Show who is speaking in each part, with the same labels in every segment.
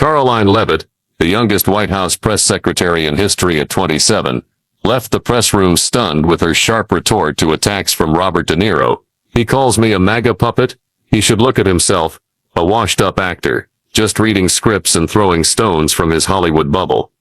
Speaker 1: Karoline Leavitt, the youngest White House press secretary in history at 27, left the press room stunned with her sharp retort to attacks from Robert De Niro. He calls me a MAGA puppet? He should look at himself, a washed-up actor, just reading scripts and throwing stones from his Hollywood bubble.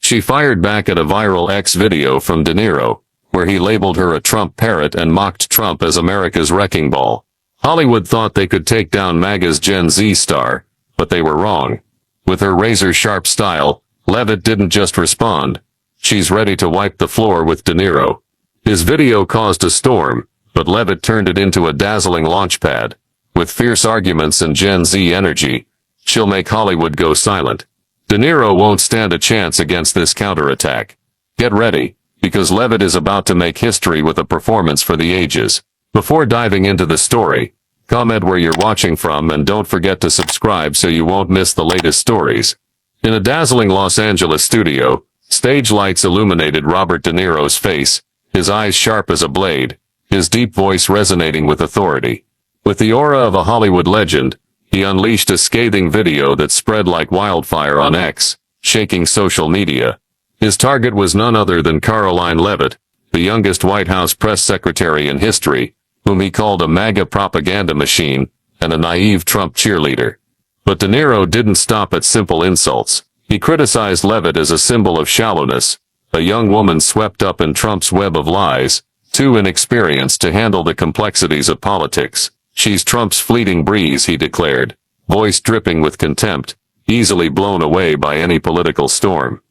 Speaker 1: She fired back at a viral X video from De Niro, where he labeled her a Trump parrot and mocked Trump as America's wrecking ball. Hollywood thought they could take down MAGA's Gen Z star, but they were wrong. With her razor-sharp style, Leavitt didn't just respond. She's ready to wipe the floor with De Niro. His video caused a storm, but Leavitt turned it into a dazzling launchpad. With fierce arguments and Gen Z energy, she'll make Hollywood go silent. De Niro won't stand a chance against this counterattack. Get ready, because Leavitt is about to make history with a performance for the ages. Before diving into the story, comment where you're watching from and don't forget to subscribe so you won't miss the latest stories. In a dazzling Los Angeles studio, stage lights illuminated Robert De Niro's face, his eyes sharp as a blade, his deep voice resonating with authority. With the aura of a Hollywood legend, he unleashed a scathing video that spread like wildfire on X, shaking social media. His target was none other than Karoline Leavitt, the youngest White House press secretary in history, whom he called a MAGA propaganda machine and a naive Trump cheerleader. But De Niro didn't stop at simple insults. He criticized Leavitt as a symbol of shallowness, a young woman swept up in Trump's web of lies, too inexperienced to handle the complexities of politics. She's Trump's fleeting breeze, he declared, voice dripping with contempt, easily blown away by any political storm.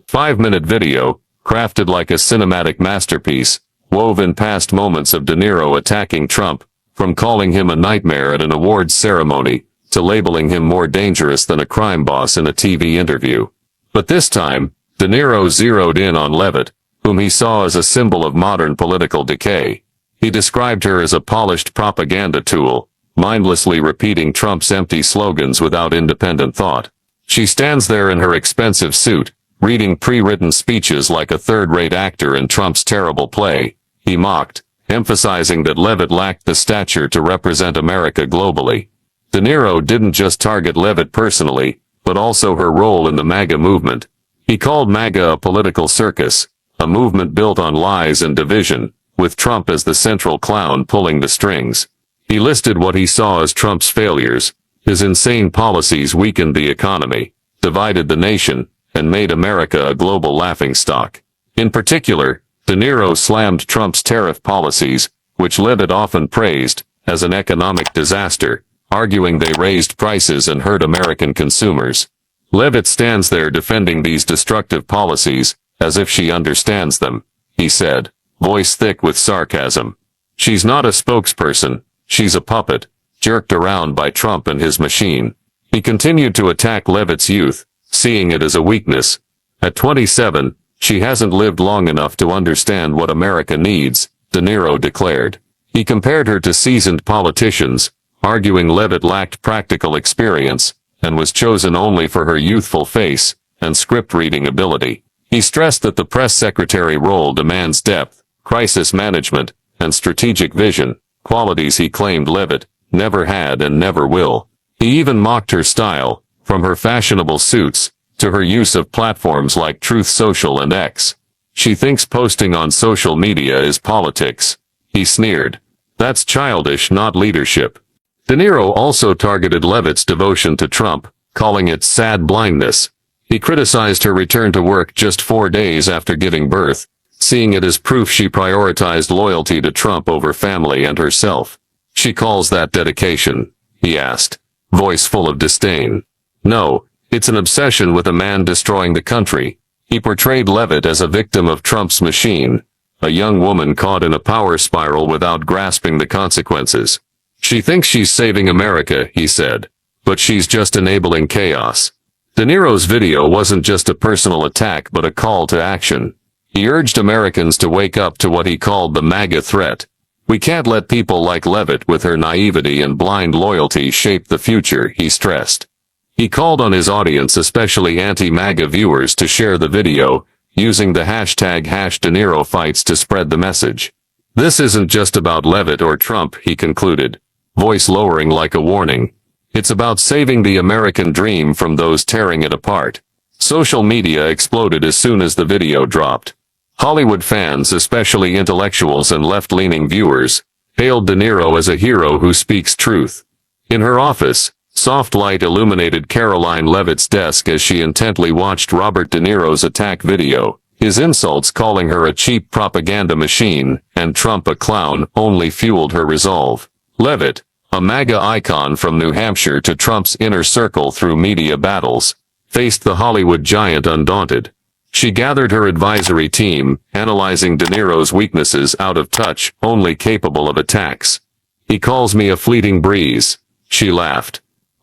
Speaker 1: 5-minute video, crafted like a cinematic masterpiece, wove in past moments of De Niro attacking Trump, from calling him a nightmare at an awards ceremony, to labeling him more dangerous than a crime boss in a TV interview. But this time, De Niro zeroed in on Leavitt, whom he saw as a symbol of modern political decay. He described her as a polished propaganda tool, mindlessly repeating Trump's empty slogans without independent thought. She stands there in her expensive suit, reading pre-written speeches like a third-rate actor in Trump's terrible play, he mocked, emphasizing that Leavitt lacked the stature to represent America globally. De Niro didn't just target Leavitt personally, but also her role in the MAGA movement. He called MAGA a political circus, a movement built on lies and division, with Trump as the central clown pulling the strings. He listed what he saw as Trump's failures. His insane policies weakened the economy, divided the nation, and made America a global laughingstock. In particular, De Niro slammed Trump's tariff policies, which Leavitt often praised, as an economic disaster, arguing they raised prices and hurt American consumers. Leavitt stands there defending these destructive policies, as if she understands them, he said, voice thick with sarcasm. She's not a spokesperson, she's a puppet, jerked around by Trump and his machine. He continued to attack Leavitt's youth, seeing it as a weakness. At 27, she hasn't lived long enough to understand what America needs, De Niro declared. He compared her to seasoned politicians, arguing Leavitt lacked practical experience, and was chosen only for her youthful face and script-reading ability. He stressed that the press secretary role demands depth, crisis management, and strategic vision, qualities he claimed Leavitt never had and never will. He even mocked her style, from her fashionable suits, to her use of platforms like Truth Social and X. She thinks posting on social media is politics, he sneered. That's childish, not leadership. De Niro also targeted Leavitt's devotion to Trump, calling it sad blindness. He criticized her return to work just 4 days after giving birth, seeing it as proof she prioritized loyalty to Trump over family and herself. She calls that dedication, he asked, voice full of disdain. No, it's an obsession with a man destroying the country. He portrayed Leavitt as a victim of Trump's machine, a young woman caught in a power spiral without grasping the consequences. She thinks she's saving America, he said, but she's just enabling chaos. De Niro's video wasn't just a personal attack but a call to action. He urged Americans to wake up to what he called the MAGA threat. We can't let people like Leavitt with her naivety and blind loyalty shape the future, he stressed. He called on his audience, especially anti-MAGA viewers, to share the video, using the hashtag #DeNiroFights to spread the message. This isn't just about Leavitt or Trump, he concluded, voice lowering like a warning. It's about saving the American dream from those tearing it apart. Social media exploded as soon as the video dropped. Hollywood fans, especially intellectuals and left-leaning viewers, hailed De Niro as a hero who speaks truth. In her office, soft light illuminated Karoline Leavitt's desk as she intently watched Robert De Niro's attack video. His insults, calling her a cheap propaganda machine and Trump a clown, only fueled her resolve. Leavitt, a MAGA icon from New Hampshire to Trump's inner circle through media battles, faced the Hollywood giant undaunted. She gathered her advisory team, analyzing De Niro's weaknesses, out of touch, only capable of attacks. "He calls me a fleeting breeze," she laughed.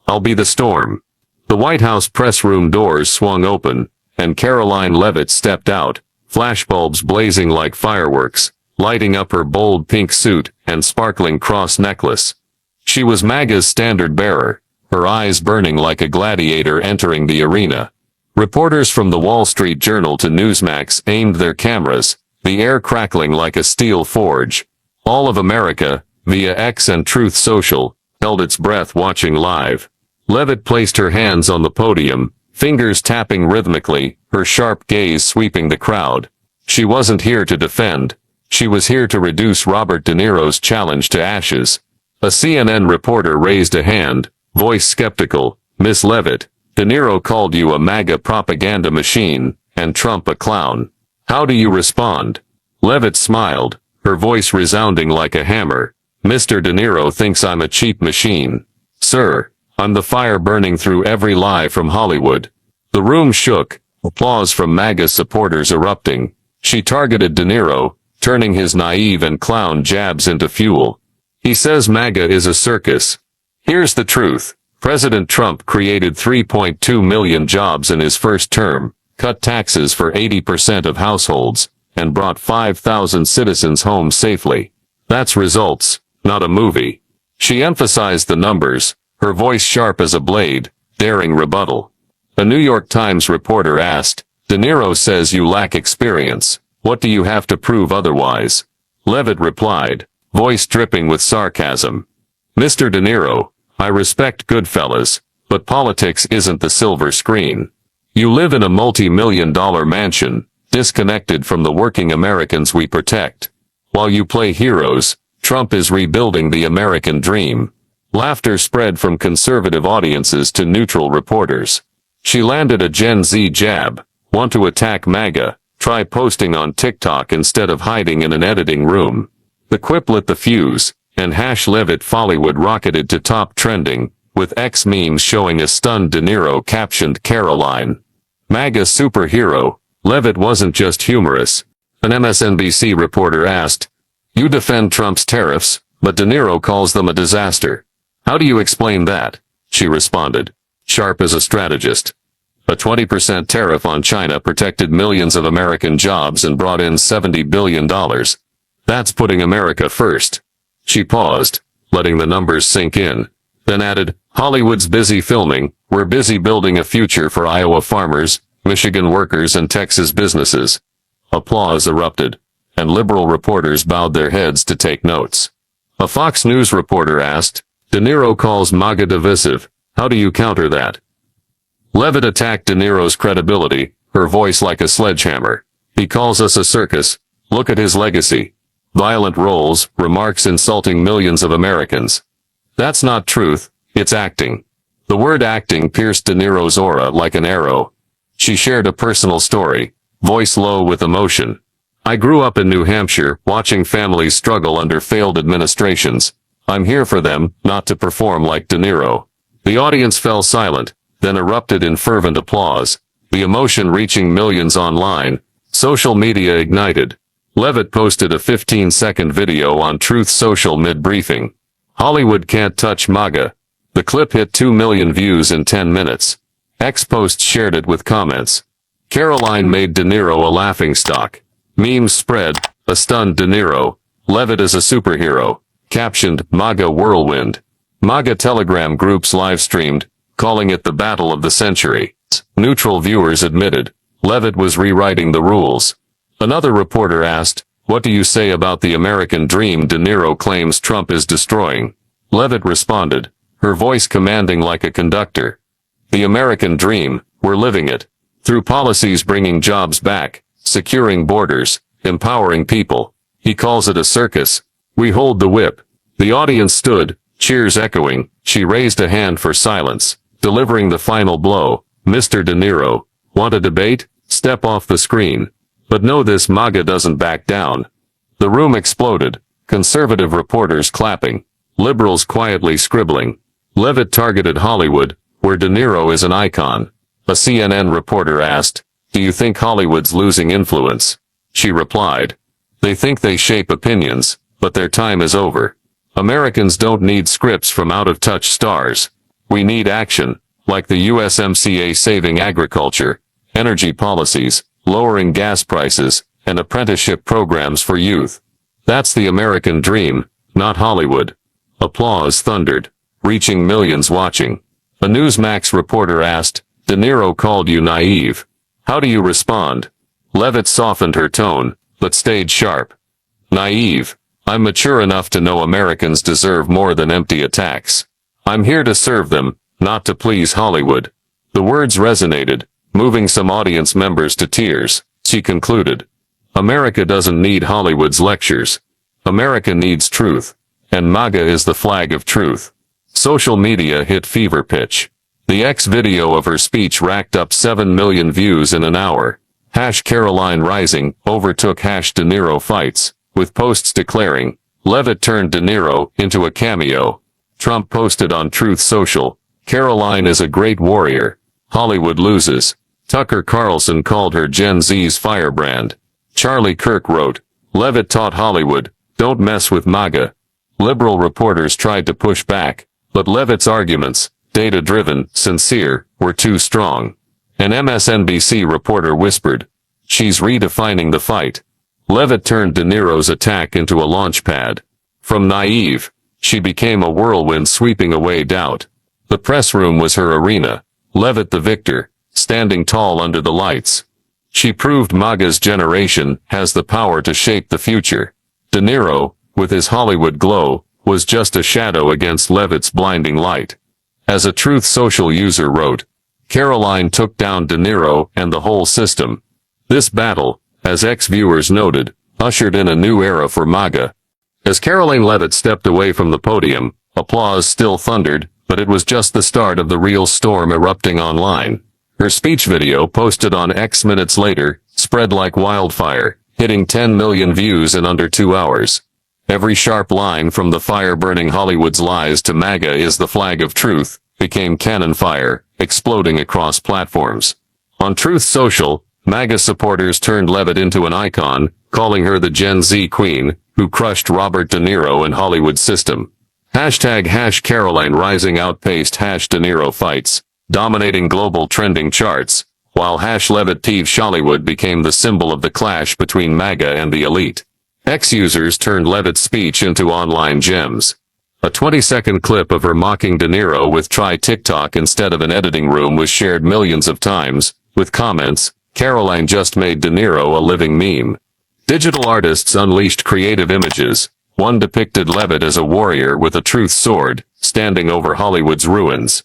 Speaker 1: "I'll be the storm." The White House press room doors swung open, and Karoline Leavitt stepped out, flashbulbs blazing like fireworks, lighting up her bold pink suit and sparkling cross necklace. She was MAGA's standard bearer, her eyes burning like a gladiator entering the arena. Reporters from the Wall Street Journal to Newsmax aimed their cameras, the air crackling like a steel forge. All of America, via X and Truth Social, held its breath watching live. Leavitt placed her hands on the podium, fingers tapping rhythmically, her sharp gaze sweeping the crowd. She wasn't here to defend. She was here to reduce Robert De Niro's challenge to ashes. A CNN reporter raised a hand, voice skeptical. "Miss Leavitt, De Niro called you a MAGA propaganda machine, and Trump a clown. How do you respond?" Leavitt smiled, her voice resounding like a hammer. "Mr. De Niro thinks I'm a cheap machine. Sir, I'm the fire burning through every lie from Hollywood." The room shook, applause from MAGA supporters erupting. She targeted De Niro, turning his naive and clown jabs into fuel. "He says MAGA is a circus. Here's the truth. President Trump created 3.2 million jobs in his first term, cut taxes for 80% of households, and brought 5,000 citizens home safely. That's results, not a movie." She emphasized the numbers, her voice sharp as a blade, daring rebuttal. A New York Times reporter asked, "De Niro says you lack experience. What do you have to prove otherwise?" Leavitt replied, voice dripping with sarcasm, "Mr. De Niro, I respect Goodfellas, but politics isn't the silver screen. You live in a multi-million-dollar mansion, disconnected from the working Americans we protect. While you play heroes, Trump is rebuilding the American dream." Laughter spread from conservative audiences to neutral reporters. She landed a Gen Z jab. "Want to attack MAGA? Try posting on TikTok instead of hiding in an editing room." The quip lit the fuse, and #Leavitt Follywood rocketed to top trending, with X memes showing a stunned De Niro captioned "Karoline, MAGA superhero." Leavitt wasn't just humorous. An MSNBC reporter asked, "You defend Trump's tariffs, but De Niro calls them a disaster. How do you explain that?" She responded, sharp as a strategist. "A 20% tariff on China protected millions of American jobs and brought in $70 billion. That's putting America first." She paused, letting the numbers sink in, then added, "Hollywood's busy filming, we're busy building a future for Iowa farmers, Michigan workers and Texas businesses." Applause erupted, and liberal reporters bowed their heads to take notes. A Fox News reporter asked, "De Niro calls MAGA divisive. How do you counter that?" Leavitt attacked De Niro's credibility, her voice like a sledgehammer. "He calls us a circus. Look at his legacy. Violent roles, remarks insulting millions of Americans. That's not truth, it's acting." The word acting pierced De Niro's aura like an arrow. She shared a personal story, voice low with emotion. "I grew up in New Hampshire, watching families struggle under failed administrations. I'm here for them, not to perform like De Niro." The audience fell silent, then erupted in fervent applause, the emotion reaching millions online. Social media ignited. Leavitt posted a 15-second video on Truth Social mid-briefing. "Hollywood can't touch MAGA." The clip hit 2 million views in 10 minutes. X posts shared it with comments. Karoline made De Niro a laughingstock. Memes spread, a stunned De Niro. Leavitt is a superhero. Captioned, "MAGA whirlwind." MAGA Telegram groups live-streamed, calling it the battle of the century. Neutral viewers admitted, Leavitt was rewriting the rules. Another reporter asked, "What do you say about the American dream De Niro claims Trump is destroying?" Leavitt responded, her voice commanding like a conductor. The American dream, we're living it. Through policies bringing jobs back, securing borders, empowering people. He calls it a circus. We hold the whip. The audience stood, cheers echoing. She raised a hand for silence, delivering the final blow. Mr. De Niro, want a debate? Step off the screen. But know this, MAGA doesn't back down. The room exploded, conservative reporters clapping, liberals quietly scribbling. Leavitt targeted Hollywood, where De Niro is an icon. A CNN reporter asked, "Do you think Hollywood's losing influence?" She replied, "They think they shape opinions, but their time is over. Americans don't need scripts from out-of-touch stars. We need action, like the USMCA saving agriculture, energy policies, lowering gas prices, and apprenticeship programs for youth. That's the American dream, not Hollywood." Applause thundered, reaching millions watching. A Newsmax reporter asked, "De Niro called you naive. How do you respond?" Leavitt softened her tone, but stayed sharp. "Naive. I'm mature enough to know Americans deserve more than empty attacks. I'm here to serve them, not to please Hollywood." The words resonated, moving some audience members to tears. She concluded, "America doesn't need Hollywood's lectures. America needs truth. And MAGA is the flag of truth." Social media hit fever pitch. The X video of her speech racked up 7 million views in an hour. #Karoline Rising overtook #De Niro Fights, with posts declaring, "Leavitt turned De Niro into a cameo." Trump posted on Truth Social, "Karoline is a great warrior. Hollywood loses." Tucker Carlson called her Gen Z's firebrand. Charlie Kirk wrote, "Leavitt taught Hollywood, don't mess with MAGA." Liberal reporters tried to push back, but Leavitt's arguments, data-driven, sincere, were too strong. An MSNBC reporter whispered, "She's redefining the fight." Leavitt turned De Niro's attack into a launch pad. From naive, she became a whirlwind sweeping away doubt. The press room was her arena. Leavitt the victor, standing tall under the lights. She proved MAGA's generation has the power to shape the future. De Niro, with his Hollywood glow, was just a shadow against Leavitt's blinding light. As a Truth Social user wrote, "Karoline took down De Niro and the whole system." This battle, as ex-viewers noted, ushered in a new era for MAGA. As Karoline Leavitt stepped away from the podium, applause still thundered, but it was just the start of the real storm erupting online. Her speech video, posted on X minutes later, spread like wildfire, hitting 10 million views in under 2 hours. Every sharp line from "the fire burning Hollywood's lies" to "MAGA is the flag of truth" became cannon fire, exploding across platforms. On Truth Social, MAGA supporters turned Leavitt into an icon, calling her the Gen Z queen, who crushed Robert De Niro and Hollywood's system. #Karoline Rising outpaced #De Niro Fights, dominating global trending charts, while #Leavitt Teeves Hollywood became the symbol of the clash between MAGA and the elite. X-users turned Leavitt's speech into online gems. A 20-second clip of her mocking De Niro with "Try TikTok instead of an editing room" was shared millions of times, with comments, "Karoline just made De Niro a living meme." Digital artists unleashed creative images. One depicted Leavitt as a warrior with a truth sword, standing over Hollywood's ruins.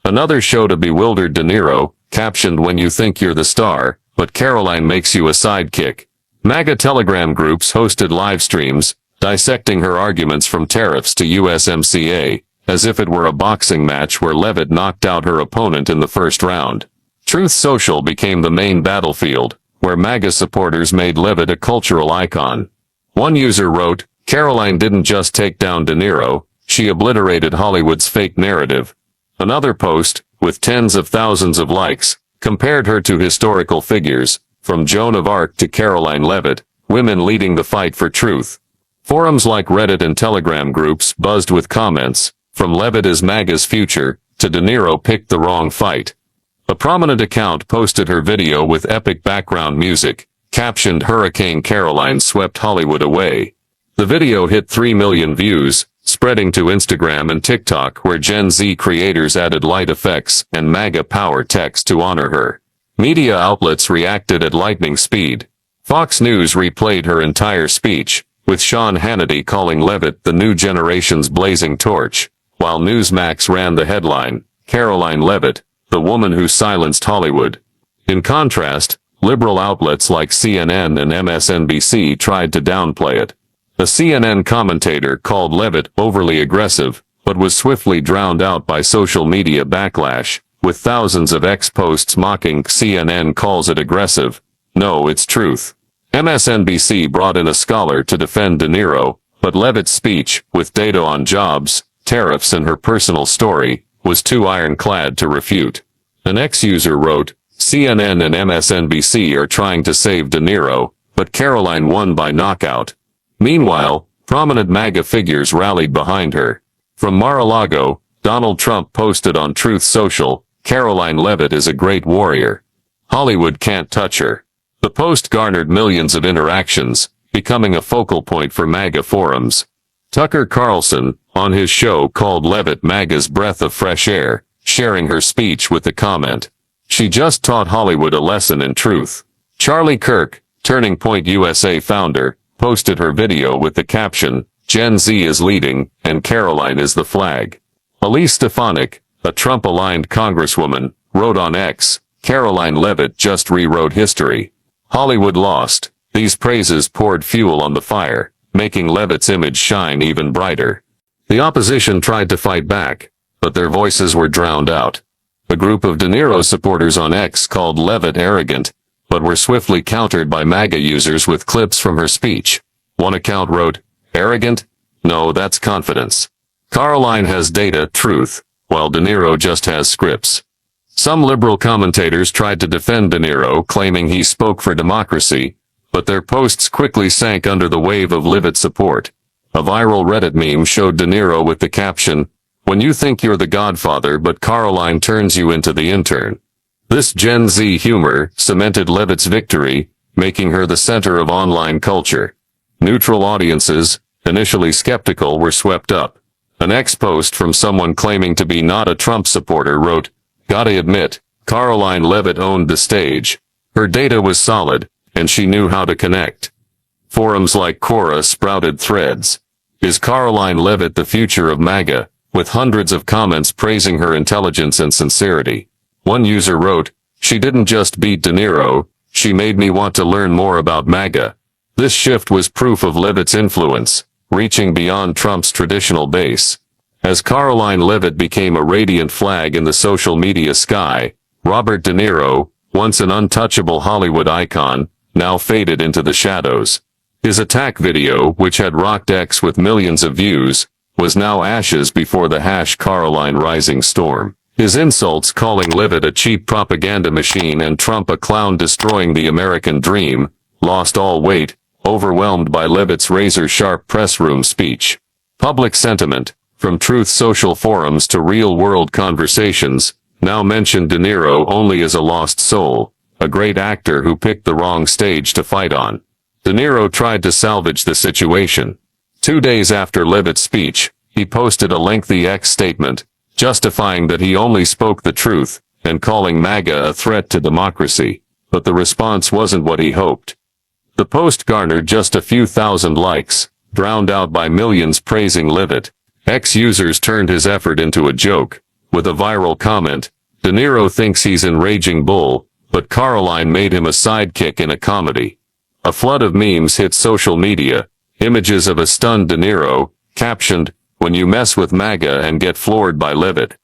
Speaker 1: Another showed a bewildered De Niro, captioned, "When you think you're the star, but Karoline makes you a sidekick." MAGA Telegram groups hosted live streams, dissecting her arguments from tariffs to USMCA, as if it were a boxing match where Leavitt knocked out her opponent in the first round. Truth Social became the main battlefield, where MAGA supporters made Leavitt a cultural icon. One user wrote, "Karoline didn't just take down De Niro, she obliterated Hollywood's fake narrative." Another post, with tens of thousands of likes, compared her to historical figures, from Joan of Arc to Karoline Leavitt, women leading the fight for truth. Forums like Reddit and Telegram groups buzzed with comments, from "Leavitt is MAGA's future" to "De Niro picked the wrong fight." A prominent account posted her video with epic background music, captioned, "Hurricane Karoline swept Hollywood away." The video hit 3 million views, spreading to Instagram and TikTok, where Gen Z creators added light effects and MAGA power text to honor her. Media outlets reacted at lightning speed. Fox News replayed her entire speech, with Sean Hannity calling Leavitt the new generation's blazing torch, while Newsmax ran the headline, Karoline Leavitt, the woman who silenced Hollywood. In contrast, liberal outlets like CNN and MSNBC tried to downplay it. A CNN commentator called Leavitt overly aggressive, but was swiftly drowned out by social media backlash, with thousands of X posts mocking CNN calls it aggressive. No, it's truth. MSNBC brought in a scholar to defend De Niro, but Leavitt's speech, with data on jobs, tariffs and her personal story, was too ironclad to refute. An X-user wrote, CNN and MSNBC are trying to save De Niro, but Karoline won by knockout. Meanwhile, prominent MAGA figures rallied behind her. From Mar-a-Lago, Donald Trump posted on Truth Social, Karoline Leavitt is a great warrior. Hollywood can't touch her. The post garnered millions of interactions, becoming a focal point for MAGA forums. Tucker Carlson, on his show called Leavitt MAGA's breath of fresh air, sharing her speech with the comment, "She just taught Hollywood a lesson in truth." Charlie Kirk, Turning Point USA founder, posted her video with the caption, "Gen Z is leading, and Karoline is the flag." Elise Stefanik, a Trump-aligned congresswoman, wrote on X, "Karoline Leavitt just rewrote history. Hollywood lost." These praises poured fuel on the fire, making Leavitt's image shine even brighter. The opposition tried to fight back, but their voices were drowned out. A group of De Niro supporters on X called Leavitt arrogant, but were swiftly countered by MAGA users with clips from her speech. One account wrote, "Arrogant? No, that's confidence. Karoline has data, truth, while De Niro just has scripts." Some liberal commentators tried to defend De Niro, claiming he spoke for democracy, but their posts quickly sank under the wave of Leavitt support. A viral Reddit meme showed De Niro with the caption, "When you think you're the godfather but Karoline turns you into the intern." This Gen Z humor cemented Leavitt's victory, making her the center of online culture. Neutral audiences, initially skeptical, were swept up. An X post from someone claiming to be not a Trump supporter wrote, "Gotta admit, Karoline Leavitt owned the stage. Her data was solid, and she knew how to connect." Forums like Quora sprouted threads. Is Karoline Leavitt the future of MAGA? With hundreds of comments praising her intelligence and sincerity. One user wrote, "She didn't just beat De Niro, she made me want to learn more about MAGA." This shift was proof of Leavitt's influence, reaching beyond Trump's traditional base. As Karoline Leavitt became a radiant flag in the social media sky, Robert De Niro, once an untouchable Hollywood icon, now faded into the shadows. His attack video, which had rocked X with millions of views, was now ashes before the #Karoline rising storm. His insults calling Leavitt a cheap propaganda machine and Trump a clown destroying the American dream, lost all weight, overwhelmed by Leavitt's razor-sharp press room speech. Public sentiment, from Truth Social forums to real-world conversations, now mentioned De Niro only as a lost soul, a great actor who picked the wrong stage to fight on. De Niro tried to salvage the situation. 2 days after Leavitt's speech, he posted a lengthy X statement, justifying that he only spoke the truth, and calling MAGA a threat to democracy. But the response wasn't what he hoped. The post garnered just a few thousand likes, drowned out by millions praising Leavitt. X users turned his effort into a joke, with a viral comment, "De Niro thinks he's in Raging Bull, but Karoline made him a sidekick in a comedy." A flood of memes hit social media, images of a stunned De Niro, captioned, "When you mess with MAGA and get floored by Leavitt."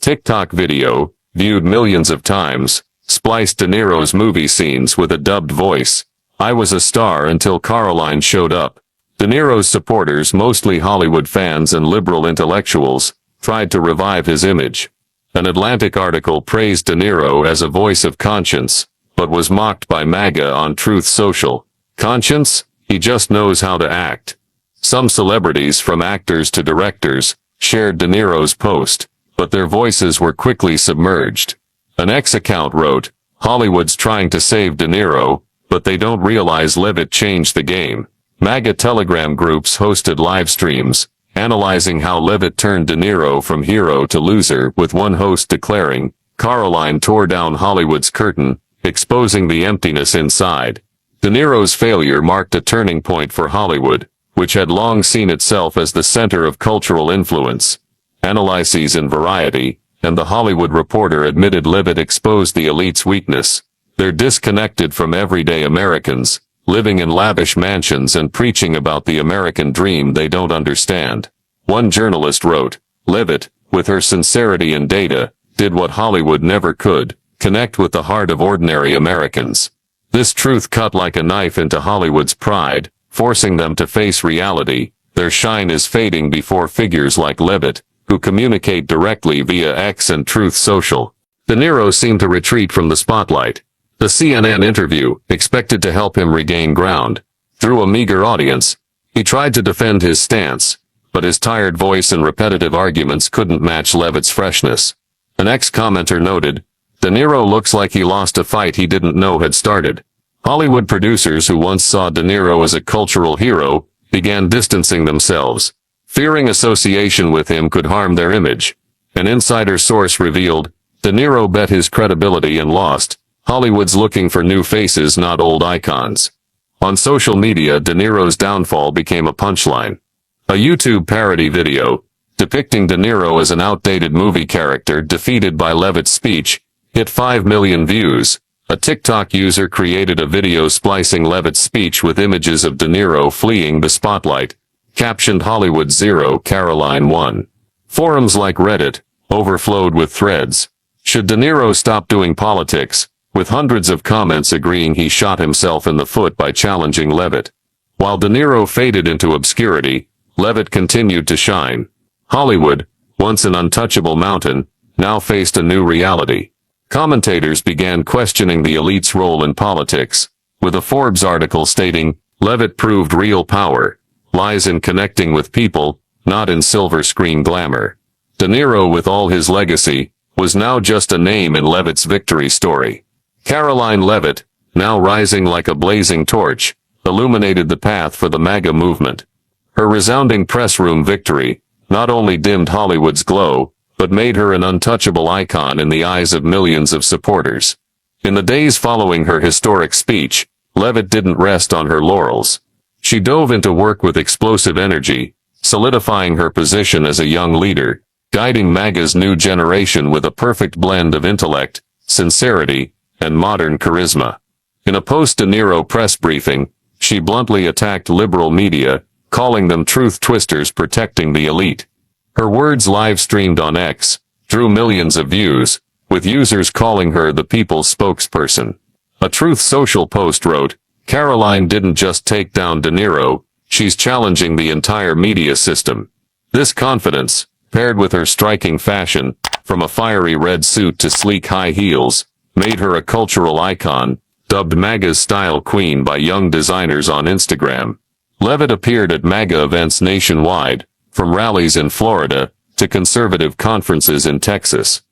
Speaker 1: TikTok video, viewed millions of times, spliced De Niro's movie scenes with a dubbed voice. "I was a star until Karoline showed up." De Niro's supporters, mostly Hollywood fans and liberal intellectuals, tried to revive his image. An Atlantic article praised De Niro as a voice of conscience, but was mocked by MAGA on Truth Social. Conscience? He just knows how to act. Some celebrities, from actors to directors, shared De Niro's post, but their voices were quickly submerged. An X account wrote, "Hollywood's trying to save De Niro, but they don't realize Leavitt changed the game." MAGA Telegram groups hosted live streams, analyzing how Leavitt turned De Niro from hero to loser, with one host declaring, "Karoline tore down Hollywood's curtain, exposing the emptiness inside." De Niro's failure marked a turning point for Hollywood, which had long seen itself as the center of cultural influence. analyses in Variety, and The Hollywood Reporter admitted Leavitt exposed the elite's weakness. They're disconnected from everyday Americans, living in lavish mansions and preaching about the American dream they don't understand. One journalist wrote, Leavitt, with her sincerity and data, did what Hollywood never could, connect with the heart of ordinary Americans. This truth cut like a knife into Hollywood's pride, forcing them to face reality. Their shine is fading before figures like Leavitt, who communicate directly via X and Truth Social. De Niro seemed to retreat from the spotlight. The CNN interview, expected to help him regain ground. Through a meager audience, he tried to defend his stance, but his tired voice and repetitive arguments couldn't match Leavitt's freshness. An ex-commenter noted, De Niro looks like he lost a fight he didn't know had started. Hollywood producers who once saw De Niro as a cultural hero began distancing themselves, fearing association with him could harm their image. An insider source revealed, De Niro bet his credibility and lost. Hollywood's looking for new faces, not old icons. On social media, De Niro's downfall became a punchline. A YouTube parody video, depicting De Niro as an outdated movie character defeated by Leavitt's speech, hit 5 million views. A TikTok user created a video splicing Leavitt's speech with images of De Niro fleeing the spotlight, captioned Hollywood 0, Karoline 1. Forums like Reddit overflowed with threads. Should De Niro stop doing politics? With hundreds of comments agreeing he shot himself in the foot by challenging Leavitt. While De Niro faded into obscurity, Leavitt continued to shine. Hollywood, once an untouchable mountain, now faced a new reality. Commentators began questioning the elite's role in politics, with a Forbes article stating, Leavitt proved real power lies in connecting with people, not in silver screen glamour. De Niro, with all his legacy, was now just a name in Leavitt's victory story. Karoline Leavitt, now rising like a blazing torch, illuminated the path for the MAGA movement. Her resounding press room victory not only dimmed Hollywood's glow, but made her an untouchable icon in the eyes of millions of supporters. In the days following her historic speech, Leavitt didn't rest on her laurels. She dove into work with explosive energy, solidifying her position as a young leader, guiding MAGA's new generation with a perfect blend of intellect, sincerity, and modern charisma. In a post-De Niro press briefing, she bluntly attacked liberal media, calling them truth twisters protecting the elite. Her words, live-streamed on X, drew millions of views, with users calling her the people's spokesperson. A Truth Social post wrote, Karoline didn't just take down De Niro, she's challenging the entire media system. This confidence, paired with her striking fashion, from a fiery red suit to sleek high heels, made her a cultural icon, dubbed MAGA's style queen by young designers on Instagram. Leavitt appeared at MAGA events nationwide, from rallies in Florida to conservative conferences in Texas.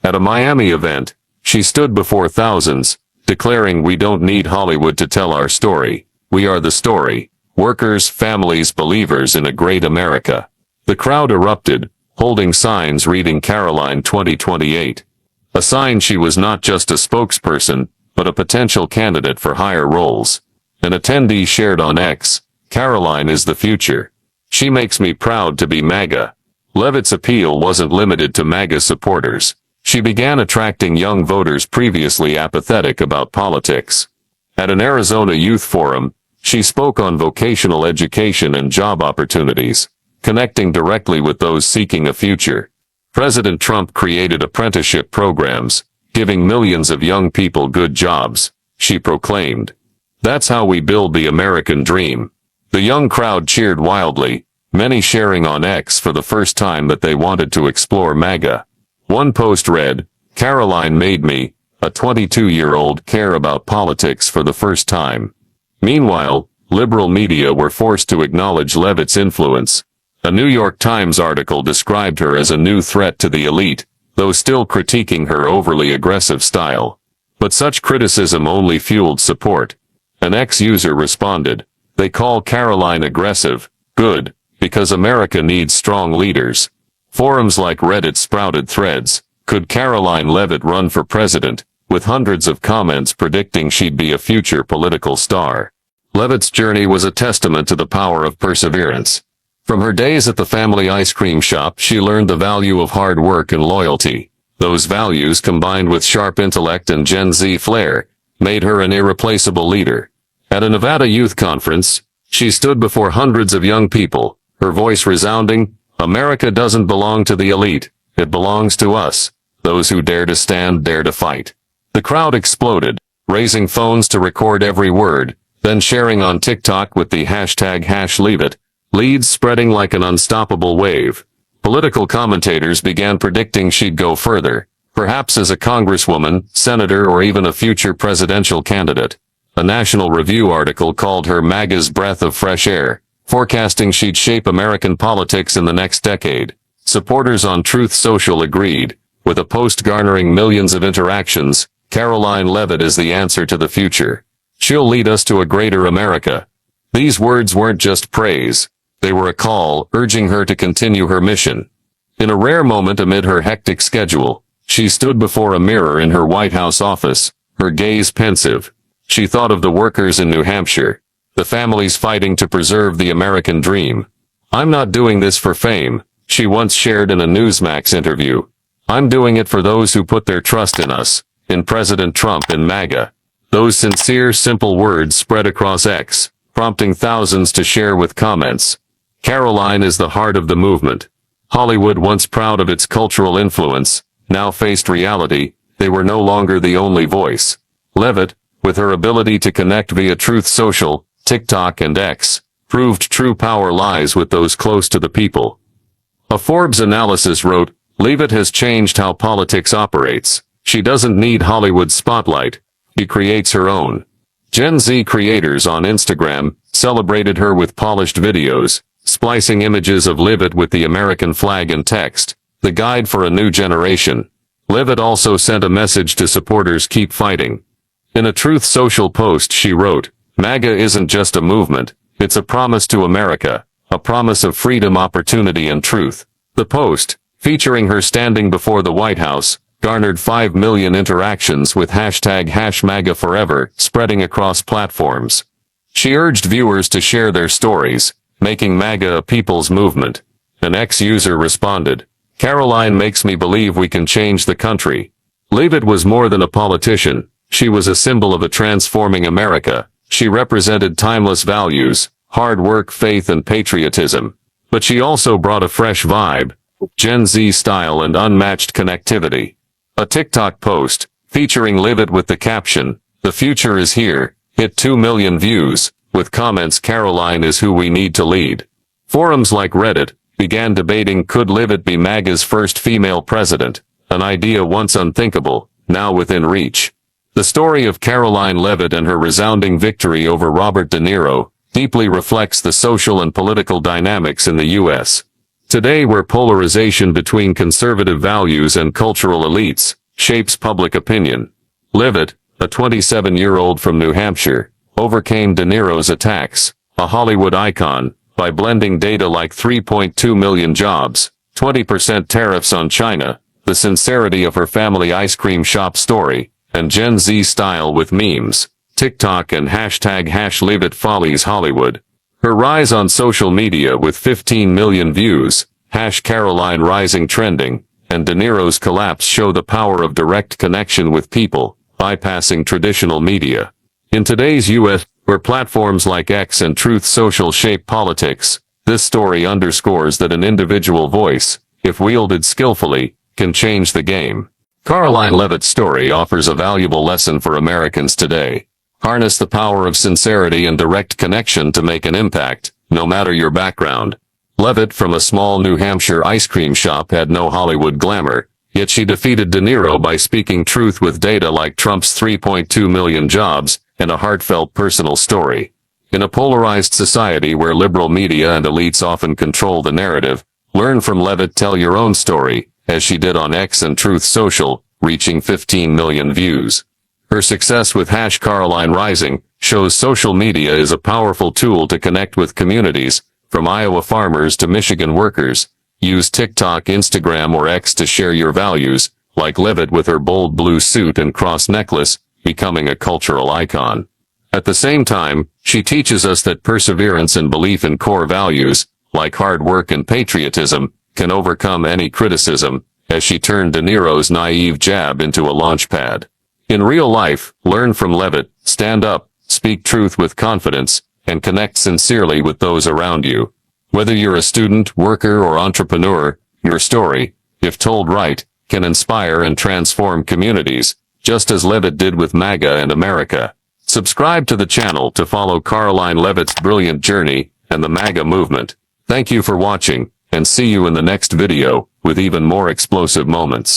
Speaker 1: At a Miami event, she stood before thousands, declaring, we don't need Hollywood to tell our story. We are the story. Workers, families, believers in a great America. The crowd erupted, holding signs reading Karoline 2028. A sign she was not just a spokesperson, but a potential candidate for higher roles. An attendee shared on X, Karoline is the future. She makes me proud to be MAGA. Leavitt's appeal wasn't limited to MAGA supporters. She began attracting young voters previously apathetic about politics. At an Arizona youth forum, she spoke on vocational education and job opportunities, connecting directly with those seeking a future. President Trump created apprenticeship programs, giving millions of young people good jobs, she proclaimed. That's how we build the American dream. The young crowd cheered wildly, many sharing on X for the first time that they wanted to explore MAGA. One post read, Karoline made me, a 22-year-old, care about politics for the first time. Meanwhile, liberal media were forced to acknowledge Leavitt's influence. A New York Times article described her as a new threat to the elite, though still critiquing her overly aggressive style. But such criticism only fueled support. An ex-user responded, they call Karoline aggressive, good, because America needs strong leaders. Forums like Reddit sprouted threads, could Karoline Leavitt run for president, with hundreds of comments predicting she'd be a future political star. Leavitt's journey was a testament to the power of perseverance. From her days at the family ice cream shop, she learned the value of hard work and loyalty. Those values, combined with sharp intellect and Gen Z flair, made her an irreplaceable leader. At a Nevada youth conference, she stood before hundreds of young people, her voice resounding, "America doesn't belong to the elite. It belongs to us. Those who dare to stand, dare to fight." The crowd exploded, raising phones to record every word, then sharing on TikTok with the hashtag #Leavitt, leads spreading like an unstoppable wave. Political commentators began predicting she'd go further, perhaps as a congresswoman, senator, or even a future presidential candidate. A National Review article called her MAGA's breath of fresh air, forecasting she'd shape American politics in the next decade. Supporters on Truth Social agreed, with a post garnering millions of interactions, Karoline Leavitt is the answer to the future. She'll lead us to a greater America. These words weren't just praise. They were a call, urging her to continue her mission. In a rare moment amid her hectic schedule, she stood before a mirror in her White House office, her gaze pensive. She thought of the workers in New Hampshire, the families fighting to preserve the American dream. "I'm not doing this for fame," she once shared in a Newsmax interview. "I'm doing it for those who put their trust in us, in President Trump and MAGA." Those sincere, simple words spread across X, prompting thousands to share with comments. Karoline is the heart of the movement. Hollywood, once proud of its cultural influence, now faced reality. They were no longer the only voice. Leavitt, with her ability to connect via Truth Social, TikTok, and X, proved true power lies with those close to the people. A Forbes analysis wrote, "Leavitt has changed how politics operates. She doesn't need Hollywood's spotlight. She creates her own." Gen Z creators on Instagram celebrated her with polished videos, splicing images of Leavitt with the American flag and text, "The guide for a new generation." Leavitt also sent a message to supporters: keep fighting. In a Truth Social post she wrote, "MAGA isn't just a movement, it's a promise to America, a promise of freedom, opportunity, and truth." The post, featuring her standing before the White House, garnered 5 million interactions with hashtag #MAGA forever, spreading across platforms. She urged viewers to share their stories, making MAGA a people's movement. An ex-user responded, "Karoline makes me believe we can change the country." Leavitt was more than a politician. She was a symbol of a transforming America. She represented timeless values, hard work, faith, and patriotism. But she also brought a fresh vibe, Gen Z style, and unmatched connectivity. A TikTok post, featuring Leavitt with the caption, "The future is here," hit 2 million views, with comments, "Karoline is who we need to lead." Forums like Reddit began debating, could Leavitt be MAGA's first female president, an idea once unthinkable, now within reach. The story of Karoline Leavitt and her resounding victory over Robert De Niro deeply reflects the social and political dynamics in the U.S. today, where polarization between conservative values and cultural elites shapes public opinion. Leavitt, a 27-year-old from New Hampshire, overcame De Niro's attacks, a Hollywood icon, by blending data like 3.2 million jobs, 20% tariffs on China, the sincerity of her family ice cream shop story, and Gen Z style with memes, TikTok, and hashtag #Leavitt follies Hollywood. Her rise on social media with 15 million views, #Karoline rising trending, and De Niro's collapse show the power of direct connection with people, bypassing traditional media. In today's U.S., where platforms like X and Truth Social shape politics, this story underscores that an individual voice, if wielded skillfully, can change the game. Karoline Leavitt's story offers a valuable lesson for Americans today. Harness the power of sincerity and direct connection to make an impact, no matter your background. Leavitt, from a small New Hampshire ice cream shop, had no Hollywood glamour, yet she defeated De Niro by speaking truth with data like Trump's 3.2 million jobs and a heartfelt personal story. In a polarized society where liberal media and elites often control the narrative, learn from Leavitt, tell your own story, as she did on X and Truth Social, reaching 15 million views. Her success with #Karoline Rising shows social media is a powerful tool to connect with communities, from Iowa farmers to Michigan workers. Use TikTok, Instagram, or X to share your values, like Leavitt with her bold blue suit and cross necklace, becoming a cultural icon. At the same time, she teaches us that perseverance and belief in core values, like hard work and patriotism, can overcome any criticism, as she turned De Niro's naive jab into a launchpad. In real life, learn from Leavitt, stand up, speak truth with confidence, and connect sincerely with those around you. Whether you're a student, worker, or entrepreneur, your story, if told right, can inspire and transform communities, just as Leavitt did with MAGA and America. Subscribe to the channel to follow Karoline Leavitt's brilliant journey and the MAGA movement. Thank you for watching, and see you in the next video, with even more explosive moments.